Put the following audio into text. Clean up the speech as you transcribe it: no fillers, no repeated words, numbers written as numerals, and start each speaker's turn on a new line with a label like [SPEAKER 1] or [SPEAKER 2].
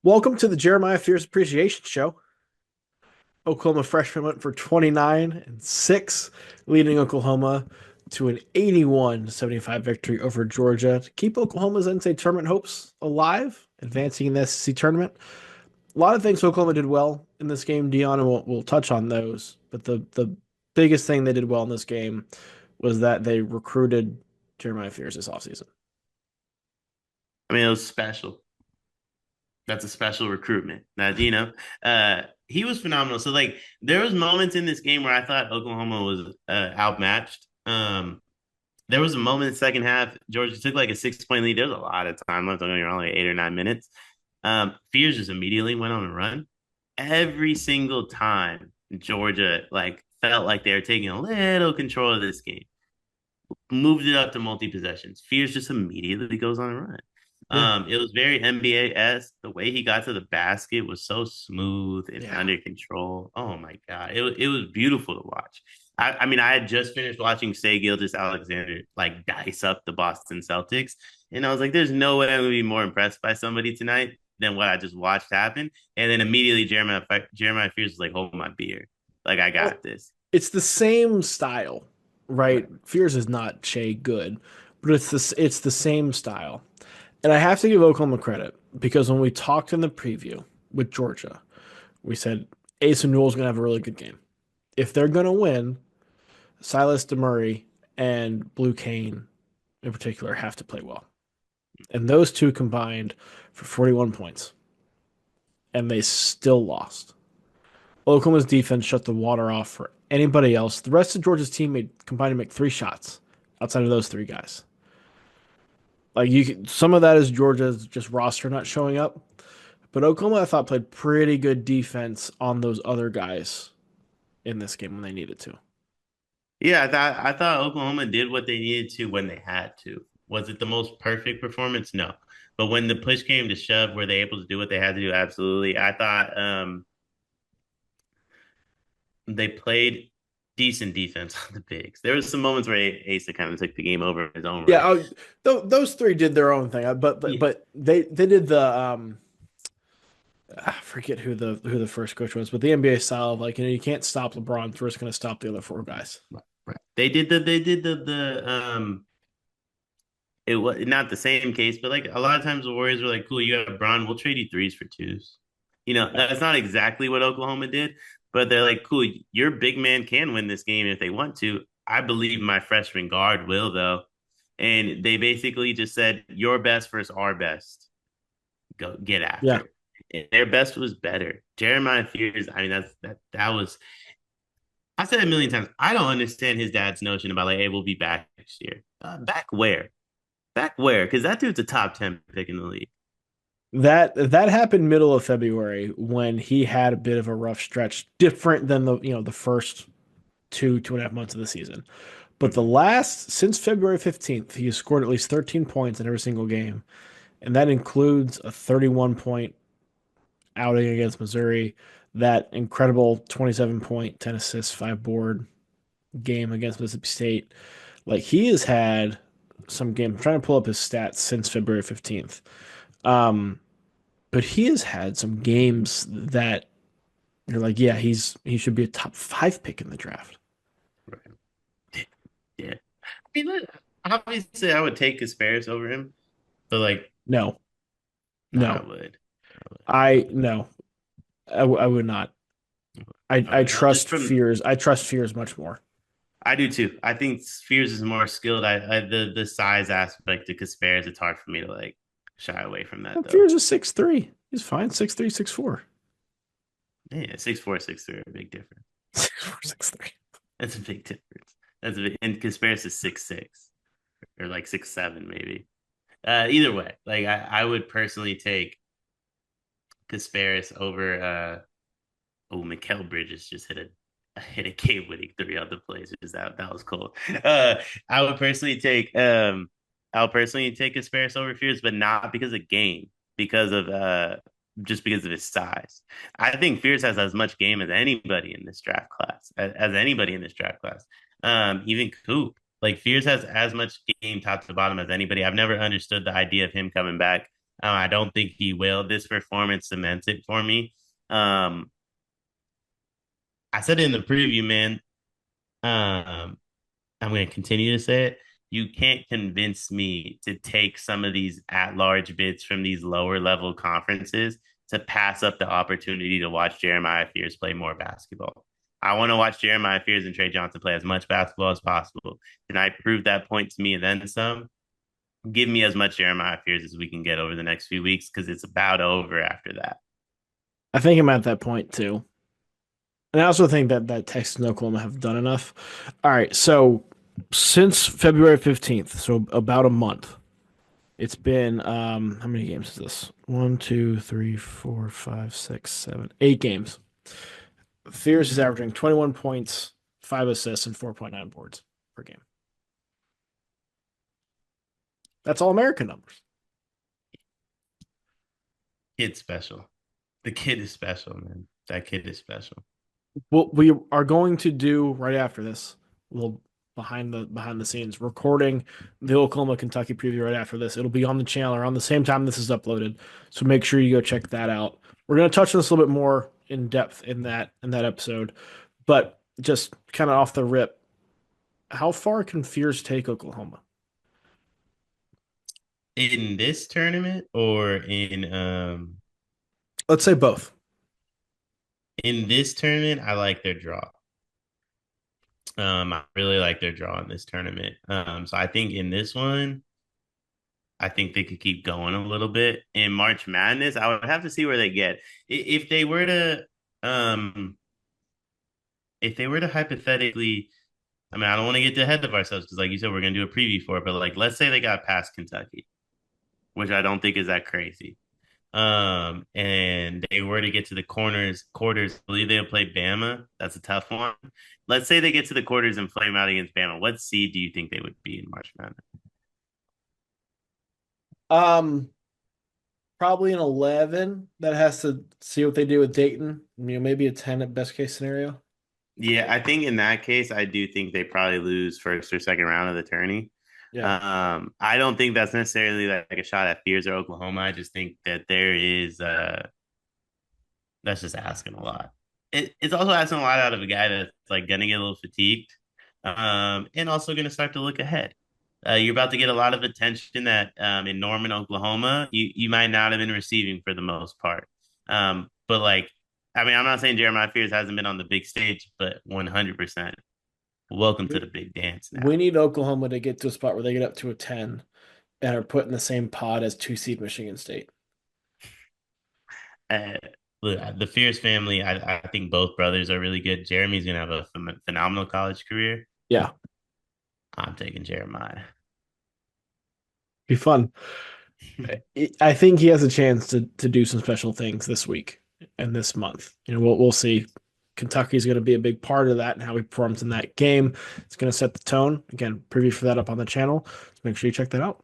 [SPEAKER 1] Welcome to the Jeremiah Fears Appreciation Show. Oklahoma freshman went for 29 and 6, leading Oklahoma to an 81-75 victory over Georgia to keep Oklahoma's NCAA tournament hopes alive, advancing in the SEC tournament. A lot of things Oklahoma did well in this game, Dion, and we'll touch on those. But the biggest thing they did well in this game was that they recruited Jeremiah Fears this offseason.
[SPEAKER 2] I mean, it was special. That's a special recruitment. He was phenomenal. So like there was moments in this game where I thought Oklahoma was outmatched. There was a moment in the second half, Georgia took like a 6 point lead. There was a lot of time left. I'm going like 8 or 9 minutes. Fears just immediately went on a run. Every single time Georgia like felt like they were taking a little control of this game, moved it up to multi possessions. Fears just immediately goes on a run.
[SPEAKER 1] Yeah.
[SPEAKER 2] It was very NBA-esque. The way he got to the basket was so smooth and
[SPEAKER 1] Yeah.
[SPEAKER 2] under control. Oh my God. It was beautiful to watch. I mean, I had just finished watching Shai Gilgeous-Alexander like dice up the Boston Celtics. And I was like, there's no way I'm gonna be more impressed by somebody tonight than what I just watched happen. And then immediately Jeremiah Fears was like, hold my beer. Like I
[SPEAKER 1] Well,
[SPEAKER 2] got this.
[SPEAKER 1] it's the same style, right?
[SPEAKER 2] Right.
[SPEAKER 1] Fears is not Shea good, but it's the same style. And I have to give Oklahoma credit because when we talked in the preview with Georgia, we said Ace and Newell's gonna have a really good game. If they're gonna win, Silas DeMurray and Blue Kane in particular have to play well. And those two combined for 41 points. And they still lost. Oklahoma's defense shut the water off for anybody else. The rest of Georgia's team combined to make 3 shots outside of those 3 guys. Some of that is Georgia's just roster not showing up, but Oklahoma I thought played pretty good defense on those other guys in this game when they needed to.
[SPEAKER 2] Yeah, I thought Oklahoma did what they needed to when they had to. Was it the most perfect performance? No. But when the push came to shove, were they able to do what they had to do? Absolutely. I thought they played decent defense on the bigs. There was some moments where Asa kind of took the game over in his own
[SPEAKER 1] Yeah,
[SPEAKER 2] right.
[SPEAKER 1] those three did their own thing, but but
[SPEAKER 2] Yeah.
[SPEAKER 1] but they did the I forget who the first coach was, but the NBA style of you can't stop LeBron, so we're just going to stop the other 4 guys.
[SPEAKER 2] Right. Right. They did the it was not the same case, but like a lot of times the Warriors were like, cool, you have Bron, we'll trade you threes for twos. That's not exactly what Oklahoma did, but they're like, cool, your big man can win this game if they want to. I believe my freshman guard will, though. And they basically just said, your best versus our best. Go get
[SPEAKER 1] Yeah,
[SPEAKER 2] after it. Their best was better. Jeremiah Fears, I mean, that was I said it a million times. I don't understand his dad's notion about like, hey, we'll be back next year. Back where? Back where? Because that dude's a top 10 pick in the league.
[SPEAKER 1] that happened middle of February when he had a bit of a rough stretch, different than the first 2.5 months of the season. But the
[SPEAKER 2] Mhm.
[SPEAKER 1] last since February 15th, he has scored at least 13 points in every single game, and that includes a 31 point outing against Missouri, that incredible 27 point, 10 assists, 5 board game against Mississippi State. Like he has had some game. I'm trying to pull up his stats since February 15th. Um, but he has had some games that you're like, yeah, he should be a top 5 pick in the draft.
[SPEAKER 2] Right. Yeah. I mean, look, obviously, I would take Kasparis over him, but like,
[SPEAKER 1] No,
[SPEAKER 2] nah, I
[SPEAKER 1] no,
[SPEAKER 2] would.
[SPEAKER 1] I no, I would not. I
[SPEAKER 2] No, just
[SPEAKER 1] trust
[SPEAKER 2] from
[SPEAKER 1] Fears. I trust Fears much more.
[SPEAKER 2] I do too. I think Spears is more skilled. The size aspect of Kasparis, it's hard for me to like shy away from that
[SPEAKER 1] And
[SPEAKER 2] though.
[SPEAKER 1] Fears is 6'3". He's fine. 6'3", 6'4".
[SPEAKER 2] Yeah, 6'4", 6'3", a big difference.
[SPEAKER 1] 6'4", 6'3".
[SPEAKER 2] That's a big difference. That's a big, and Kasparis is 6'6" or like 6'7" maybe. Either way, like I would personally take Kasparis over. Oh, Mikal Bridges just hit a game winning three on the plays. That was cool. I would personally take I'll personally take Kasparis over Fears, but not because of game, because of just because of his size. I think Fears has as much game as anybody in this draft class, as anybody in this draft class. Even Coop. Like Fears has as much game top to bottom as anybody. I've never understood the idea of him coming back I don't think he will. This performance cements it for me. Um, I said it in the preview, man. Um, I'm going to continue to say it. You can't convince me to take some of these at large bids from these lower level conferences to pass up the opportunity to watch Jeremiah Fears play more basketball. I want to watch Jeremiah Fears and Trey Johnson play as much basketball as possible. And I proved that point to me and then some. Give me as much Jeremiah Fears as we can get over the next few weeks because it's about over after that.
[SPEAKER 1] I think I'm at that point too. And I also think that Texas and Oklahoma have done enough. All right, so since February 15th, so about a month, it's been how many games is this? One, two, three, four, five, six, seven, 8 games. Fears is averaging 21 points, 5 assists, and 4.9 boards per game. That's all American numbers.
[SPEAKER 2] Kid's special. The kid is special, man. That kid is special.
[SPEAKER 1] What we are going to do right after this, we'll behind the scenes recording the Oklahoma Kentucky preview right after this. It'll be on the channel around the same time this is uploaded. So make sure you go check that out. We're going to touch on this a little bit more in depth in that episode, but just kind of off the rip, how far can Fears take Oklahoma?
[SPEAKER 2] In this tournament or
[SPEAKER 1] Let's say both.
[SPEAKER 2] in this tournament, I like their draw. I really like their draw in this tournament. So I think in this one, I think they could keep going a little bit. In March Madness, I would have to see where they get. If they were to, um, if they were to hypothetically, I mean, I don't want to get ahead of ourselves because, like you said, we're gonna do a preview for it. But like, let's say they got past Kentucky, which I don't think is that crazy. And they were to get to the quarters, I believe they'll play Bama. That's a tough one. Let's say they get to the quarters and flame out against Bama. What seed do you think they would be in March Madness?
[SPEAKER 1] Um, Probably an 11 that has to see what they do with Dayton. Maybe a 10 at best case scenario.
[SPEAKER 2] Yeah, I think in that case, I do think they probably lose first or second round of the tourney.
[SPEAKER 1] Yeah.
[SPEAKER 2] I don't think that's necessarily like a shot at Fears or Oklahoma. I just think that there is that's just asking a lot. It's also asking a lot out of a guy that's like gonna get a little fatigued, and also gonna start to look ahead. You're about to get a lot of attention that in Norman, Oklahoma, you might not have been receiving for the most part. But like, I mean, I'm not saying Jeremiah Fears hasn't been on the big stage, but 100%. Welcome to
[SPEAKER 1] We,
[SPEAKER 2] the big dance
[SPEAKER 1] we
[SPEAKER 2] now.
[SPEAKER 1] need Oklahoma to get to a spot where they get up to a 10 and are put in the same pod as 2 seed Michigan State.
[SPEAKER 2] Uh, Look, the Fierce family, I think both brothers are really good. Jeremy's gonna have a phenomenal college career.
[SPEAKER 1] Yeah,
[SPEAKER 2] I'm taking Jeremiah.
[SPEAKER 1] be fun. I think he has a chance to do some special things this week and this month. We'll see. Kentucky is going to be a big part of that and how he performs in that game. It's going to set the tone. Again, preview for that up on the channel. So make sure you check that out.